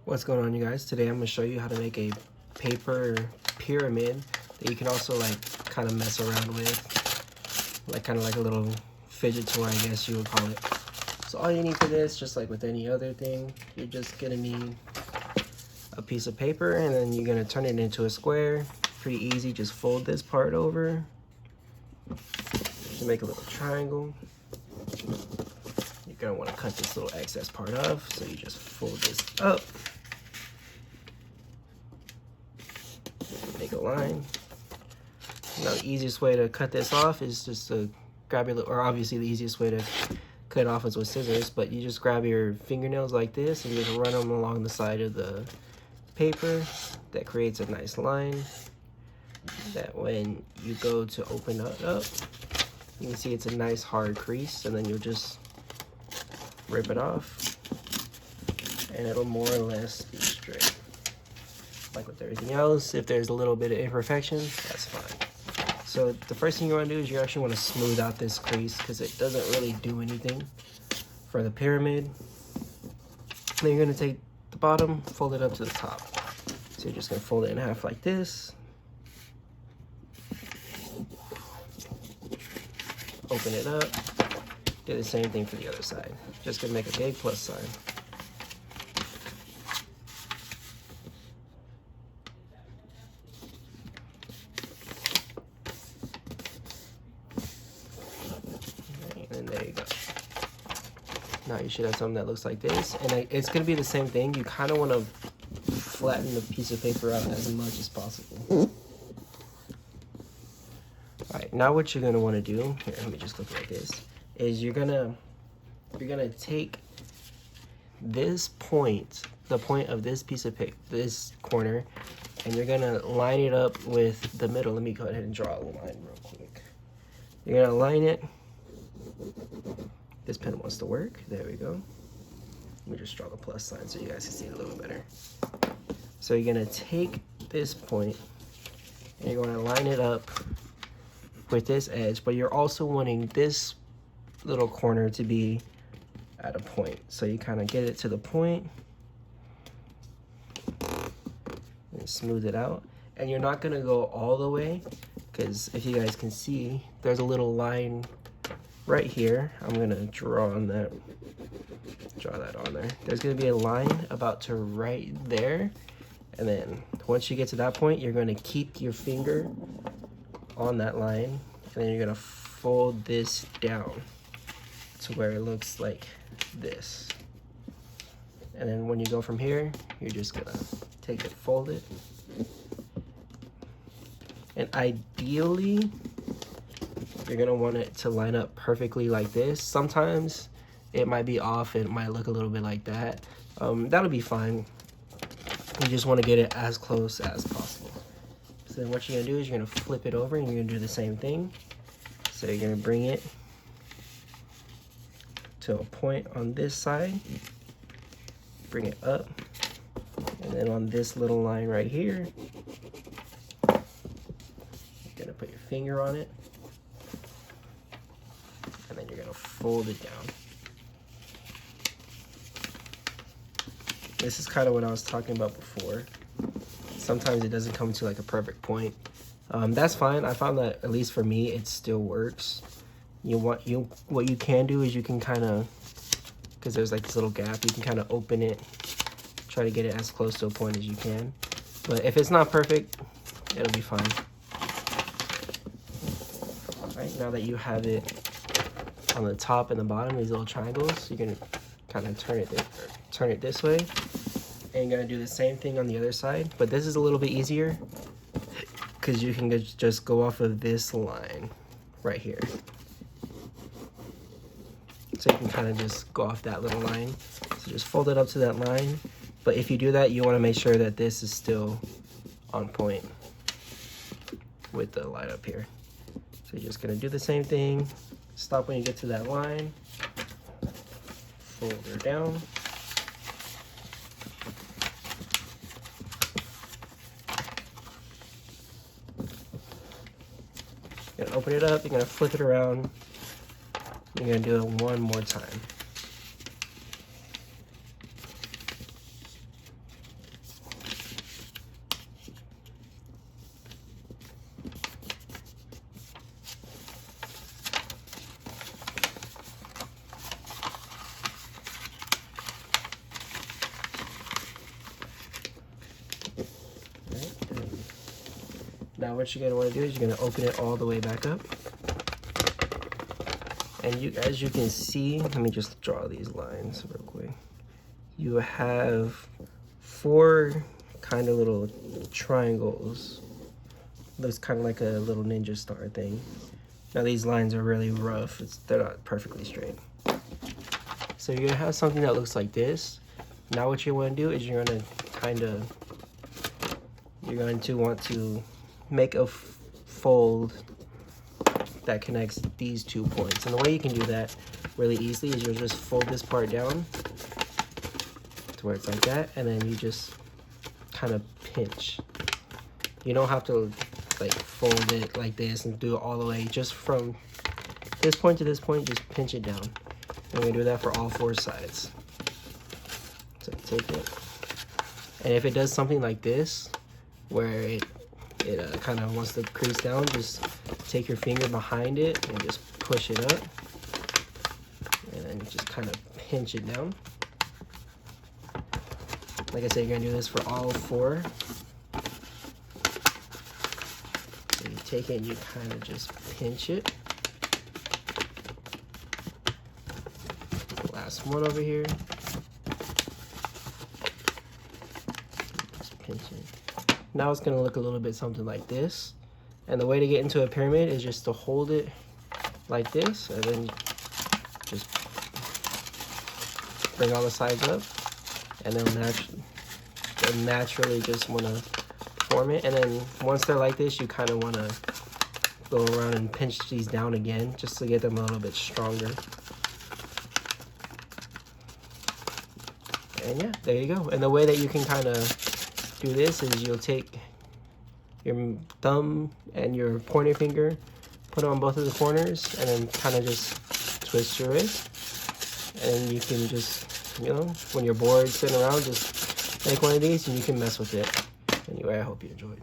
What's going on, you guys? Today I'm going to show you how to make a paper pyramid that you can also kind of mess around with, kind of like a little fidget toy, I guess you would call it. So all you need for this, just like with any other thing, you're just going to need a piece of paper, and then you're going to turn it into a square. Pretty easy. Just fold this part over to make a little triangle. You're going to want to cut this little excess part off, so you just fold this up. Make a line. Now the easiest way to cut this off is just to grab your, or obviously the easiest way to cut it off is with scissors, but you just grab your fingernails like this and just run them along the side of the paper. That creates a nice line that when you go to open it up, you can see it's a nice hard crease, and then you'll just rip it off and it'll more or less be straight. Like with everything else, if there's a little bit of imperfection, that's fine. So the first thing you want to do is you actually want to smooth out this crease because it doesn't really do anything for the pyramid. Then you're going to take the bottom, fold it up to the top. So you're just going to fold it in half like this. Open it up. Do the same thing for the other side. Just going to make a big plus sign. And there you go. Now you should have something that looks like this, and it's going to be the same thing. You kind of want to flatten the piece of paper out as much as possible. Alright, now what you're going to want to do, here, let me just click like this, is you're gonna take this point, the point of this piece of paper, this corner, and you're gonna line it up with the middle. Let me go ahead and draw a line real quick. You're gonna line it. This pen wants to work. There we go. Let me just draw the plus sign so you guys can see it a little better. So you're gonna take this point and you're gonna line it up with this edge, but you're also wanting this little corner to be at a point. So you kind of get it to the point and smooth it out. And you're not gonna go all the way, because if you guys can see, there's a little line right here. I'm gonna draw that on there. There's gonna be a line about to right there, and then once you get to that point, you're gonna keep your finger on that line, and then you're gonna fold this down to where it looks like this. And then when you go from here, you're just gonna take it, fold it, and ideally you're gonna want it to line up perfectly like this. Sometimes it might be off, it might look a little bit like that. That'll be fine. You just want to get it as close as possible. So then what you're gonna do is you're gonna flip it over and you're gonna do the same thing. So you're gonna bring it to a point on this side, bring it up, and then on this little line right here, you're gonna put your finger on it, and then you're gonna fold it down. This is kind of what I was talking about before. Sometimes it doesn't come to like a perfect point. That's fine. I found that, at least for me, it still works. What you can do is you can kind of, because there's like this little gap, you can kind of open it, try to get it as close to a point as you can. But if it's not perfect, it'll be fine. All right, now that you have it on the top and the bottom, these little triangles, you're gonna kind of turn it this way, and you're gonna do the same thing on the other side. But this is a little bit easier because you can just go off of this line right here. So you can kind of just go off that little line. So just fold it up to that line. But if you do that, you want to make sure that this is still on point with the line up here. So you're just gonna do the same thing. Stop when you get to that line. Fold her down. You're gonna open it up, you're gonna flip it around. You're gonna do it one more time. Now what you're gonna want to do is you're gonna open it all the way back up. And you, as you can see, let me just draw these lines real quick. You have 4 kind of little triangles. Looks kind of like a little ninja star thing. Now these lines are really rough. They're not perfectly straight. So you're gonna have something that looks like this. Now what you want to do is you're going to want to make a fold that connects these 2 points. And the way you can do that really easily is you'll just fold this part down to where it's like that, and then you just kind of pinch. You don't have to like fold it like this and do it all the way. Just from this point to this point, just pinch it down. And we do that for all 4 sides. So take it, and if it does something like this, where it kind of wants to crease down, just take your finger behind it and just push it up, and then just kind of pinch it down. Like I said, you're gonna do this for all 4. So you take it and you kind of just pinch it. Last one over here. Just pinch it. Now it's gonna look a little bit something like this. And the way to get into a pyramid is just to hold it like this, and then just bring all the sides up, and then naturally just want to form it. And then once they're like this, you kind of want to go around and pinch these down again just to get them a little bit stronger. And yeah, there you go. And the way that you can kind of do this is you'll take your thumb and your pointer finger, put it on both of the corners, and then kind of just twist your wrist. And you can just, you know, when you're bored sitting around, just make one of these and you can mess with it. Anyway, I hope you enjoyed.